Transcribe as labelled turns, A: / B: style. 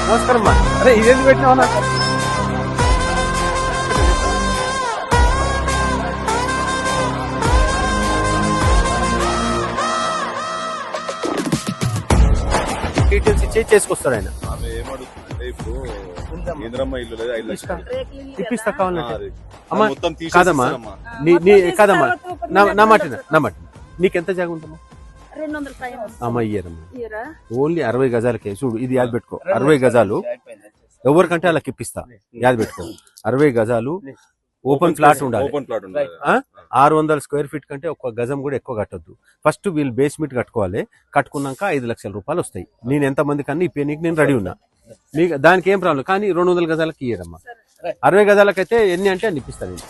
A: నమస్కారం అమ్మా. అరే ఇదేంటి పెట్టినావు నాకు? డీటెయిల్స్ ఇచ్చే చేసుకొస్తాడు ఆయన.
B: ఆమె ఏమడుగుతుందంటే ఇప్పుడు ఇంద్రమ్మ ఇల్లు లేదా ఇల్లు
A: ఇప్పిస్తా కావాలంటే
B: అది
A: అమ్మా
B: మొత్తం
A: కాదమ్మా
B: తీసేస్తారమ్మా.
A: కాదమ్మా నా మాట నీకెంత జాగా ఉందమ్మా?
C: 200 పైన
A: అమ్మ ఇయ్యరమ్మా.
C: ఇయరా
A: ఓన్లీ 60 గజాలకే చూడు. ఇది యాద పెట్టుకో, 60 గజాలు ఎవరికంటే వాళ్ళకి ఇప్పిస్తా. యాద పెట్టుకో, 60 గజాలు ఓపెన్ ప్లాట్ ఉండాలి.
B: ఓపెన్ ప్లాట్ ఉండాలి.
A: 600 స్క్వేర్ ఫీట్ కంటే ఒక్క గజం కూడా ఎక్కువ కట్టొద్దు. ఫస్ట్ వీళ్ళు బేస్మెంట్ కట్టుకోవాలి. కట్టుకున్నాక 5 లక్షల రూపాయలు వస్తాయి. నేను ఎంత మంది కన్నా ఇప్పేనికి నేను రెడీ ఉన్నా. మీకు దానికి ఏం ప్రాబ్లం. కానీ 200 గజాలకి ఇయ్యరమ్మా. 60 గజాలకైతే ఎన్ని అంటే అన్ని ఇప్పిస్తాను నేను.